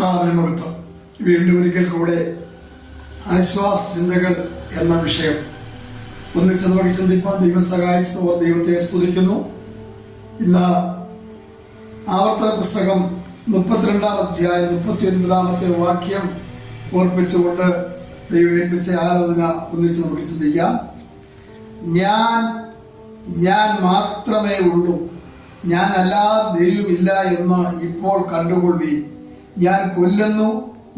കർത്താവിന്റെ മഹത്വം. വീണ്ടും ഒരിക്കൽ കൂടെ ആശ്വാസ ചിന്തകൾ എന്ന വിഷയം ഒന്നിച്ച് നമുക്ക് ചിന്തിപ്പാൻ ദൈവം സഹായിച്ചതോർ ദൈവത്തെ സ്തുതിക്കുന്നു. ഇന്ന് ആവർത്തന പുസ്തകം 32-ാം അധ്യായം 39-ാമത്തെ വാക്യം ഓർപ്പിച്ചുകൊണ്ട് ദൈവം ഏൽപ്പിച്ച ആലോചന ഒന്നിച്ച് നമുക്ക് ചിന്തിക്കാം. ഞാൻ മാത്രമേ ഉള്ളൂ, ഞാൻ അല്ലാതെ ദൈവമില്ല എന്ന് ഇപ്പോൾ കണ്ടുകൊള്ളി. ഞാൻ കൊല്ലുന്നു,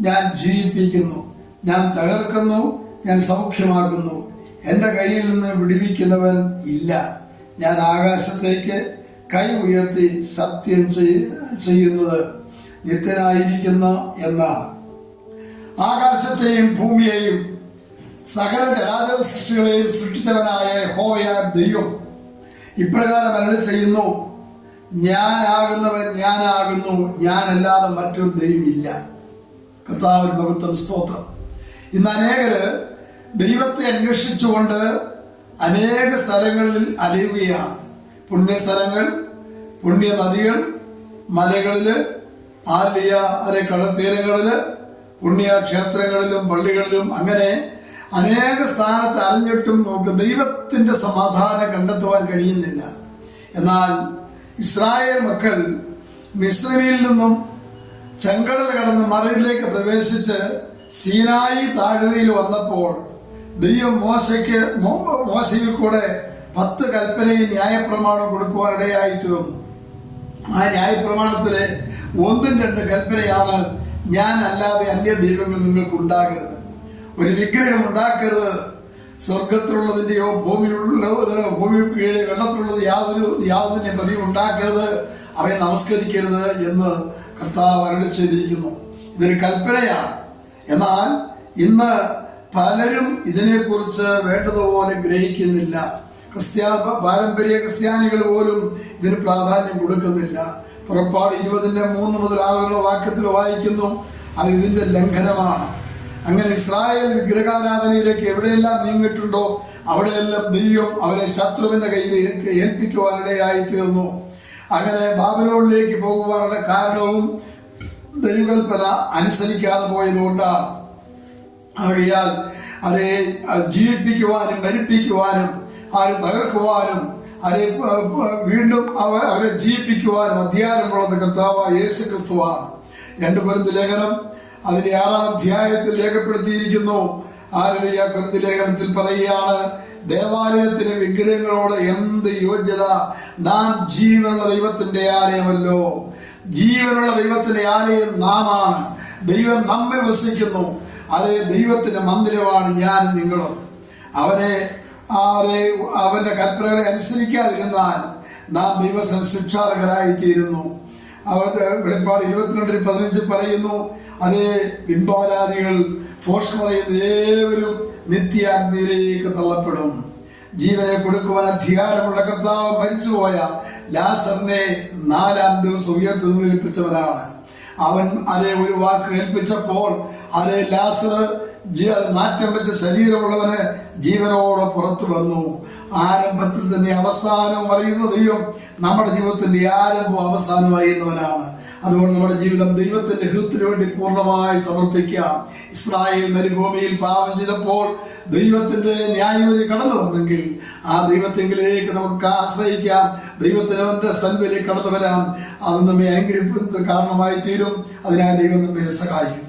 ഞാൻ ജീവിപ്പിക്കുന്നു, ഞാൻ തകർക്കുന്നു, ഞാൻ സൗഖ്യമാക്കുന്നു. എൻ്റെ കയ്യിൽ നിന്ന് വിടുവിക്കുന്നവൻ ഇല്ല. ഞാൻ ആകാശത്തേക്ക് കൈ ഉയർത്തി സത്യം ചെയ്യുന്നത് നിത്യനായിരിക്കുന്ന എന്നാണ്. ആകാശത്തെയും ഭൂമിയെയും സകല ചരാചര സൃഷ്ടികളെയും സൃഷ്ടിച്ചവനായ യഹോവയായ ദൈവം ഇപ്രകാരം അരുളി ചെയ്യുന്നു, ഞാനാകുന്നവൻ ഞാനാകുന്നു, ഞാനല്ലാതെ മറ്റൊരു ദൈവമില്ല. കർത്താവിന്റെ മഹത്വം, സ്തോത്രം. ഇന്ന് അനേകര് ദൈവത്തെ അന്വേഷിച്ചുകൊണ്ട് അനേക സ്ഥലങ്ങളിൽ അലയുകയാണ്. പുണ്യസ്ഥലങ്ങൾ, പുണ്യ നദികൾ, മലകളില്, കടൽത്തീരങ്ങളില്, പുണ്യക്ഷേത്രങ്ങളിലും പള്ളികളിലും അങ്ങനെ അനേക സ്ഥാനത്ത് അലഞ്ഞിട്ടും നമുക്ക് ദൈവത്തിന്റെ സമാധാനം കണ്ടെത്തുവാൻ കഴിയുന്നില്ല. എന്നാൽ ഇസ്രായേൽ മക്കൾ മിസ്രൈമിൽ നിന്നും ചെങ്കടൽ കടന്ന് മറയിലേക്ക് പ്രവേശിച്ച് സീനായി താഴ്വരയിൽ വന്നപ്പോൾ ദൈവം മോശയിൽ കൂടെ 10 കൽപ്പനയും ന്യായപ്രമാണം കൊടുക്കുവാനിടയായി തീർന്നു. ആ ന്യായപ്രമാണത്തിലെ 1-2 കൽപ്പനയാണ്, ഞാൻ അല്ലാതെ അന്യ ദൈവങ്ങൾ നിങ്ങൾക്ക് ഉണ്ടാകരുത്, ഒരു വിഗ്രഹം ഉണ്ടാക്കരുത്, സ്വർഗത്തിലുള്ളതിന്റെയോ ഭൂമി കീഴെ വെള്ളത്തിലുള്ളത് യാതൊന്നിനെ പ്രതിയും ഉണ്ടാക്കരുത്, അവയെ നമസ്കരിക്കരുത് എന്ന് കർത്താവ് അരുളി ചെയ്തിരിക്കുന്നു. ഇതൊരു കൽപ്പനയാണ്. എന്നാൽ ഇന്ന് പലരും ഇതിനെക്കുറിച്ച് വേണ്ടതുപോലെ ഗ്രഹിക്കുന്നില്ല. പാരമ്പര്യ ക്രിസ്ത്യാനികൾ പോലും ഇതിന് പ്രാധാന്യം കൊടുക്കുന്നില്ല. പുറപ്പാട് 20-3 മുതൽ 6 വാക്യത്തിൽ വായിക്കുന്നു, അത് ഇതിന്റെ ലംഘനമാണ്. അങ്ങനെ ഇസ്രായേൽ വിഗ്രഹാരാധനയിലേക്ക് എവിടെയെല്ലാം നീങ്ങിയിട്ടുണ്ടോ അവിടെയെല്ലാം ദൈവം അവരെ ശത്രുവിന്റെ കയ്യിലേക്ക് ഏൽപ്പിക്കുവാനിടയായി തീർന്നു. അങ്ങനെ ബാബിലോണിലേക്ക് പോകുവാനുള്ള കാരണവും ദൈവകൽപ്പന അനുസരിക്കാതെ പോയതുകൊണ്ടാണ്. ആകയാൽ അവരെ ജീവിപ്പിക്കുവാനും മരിപ്പിക്കുവാനും അവരെ തകർക്കുവാനും അവരെ വീണ്ടും അവരെ ജീവിപ്പിക്കുവാനും അധികാരമുള്ളത് കർത്താവായ യേശു ക്രിസ്തുവാണ്. 2 കൊരിന്ത്യർ ലേഖനം അതിന്റെ 6-ാം അധ്യായത്തിൽ രേഖപ്പെടുത്തിയിരിക്കുന്നു. കൊരിന്ത്യർ ലേഖനത്തിൽ പറയുകയാണ്, ദേവാലയത്തിന് വിഗ്രഹങ്ങളോട് എന്ത് യോഗ്യത, നാം ജീവനുള്ള ദൈവത്തിന്റെ ആലയമല്ലോ. ജീവനുള്ള ദൈവത്തിന്റെ ആലയം നാമാണ്. ദൈവം നമ്മിൽ വസിക്കുന്നു. അതേ ദൈവത്തിന്റെ മന്ദിരമാണ് ഞാനും നിങ്ങളും. അവന്റെ കൽപ്പനകളെ അനുസരിക്കാതിരുന്നാൽ നാം ദൈവത്തിന് ശിക്ഷാർഹരായിത്തീരുന്നു. അവരുടെ വെളിപ്പാട് 22:15 പറയുന്നു, അതേ ബിംബാരാധികൾ ഫോഷ് പറയുന്ന ഏവരും നിത്യാഗ്നിയിലേക്ക് തള്ളപ്പെടും. ജീവനെ കൊടുക്കുവാൻ അധികാരമുള്ള കർത്താവ് മരിച്ചുപോയ ലാസറിനെ 4-ാം ദിവസം ഉയർത്തെഴുന്നേൽപ്പിച്ചവനാണ്. അവൻ ഒരു വാക്ക് കേൾപ്പിച്ചപ്പോൾ ലാസർ നാറ്റം വെച്ച ശരീരമുള്ളവന് ജീവനോടെ പുറത്തു വന്നു. ആരംഭത്തിൽ തന്നെ അവസാനവും അറിയുന്ന ദൈവം നമ്മുടെ ജീവിതത്തിന്റെ ആരംഭവും അവസാനവും അറിയുന്നവനാണ്. അതുകൊണ്ട് നമ്മുടെ ജീവിതം ദൈവത്തിന്റെ ഹിതത്തിന് വേണ്ടി പൂർണ്ണമായി സമർപ്പിക്കാം. ഇസ്രായേൽ മരുഭൂമിയിൽ പാപം ചെയ്തപ്പോൾ ദൈവത്തിന്റെ ന്യായവിധി കടന്നു വന്നെങ്കിൽ ആ ദൈവത്തെങ്കിലേക്ക് നമുക്ക് ആശ്രയിക്കാം. ദൈവത്തിന്റെ സന്നിധിയിലേക്ക് കടന്നു വരാം. അത് നമ്മെ അനുഗ്രഹിക്കുന്ന കാരണമായി തീരും. അതിനായി ദൈവം നമ്മെ സഹായിക്കും.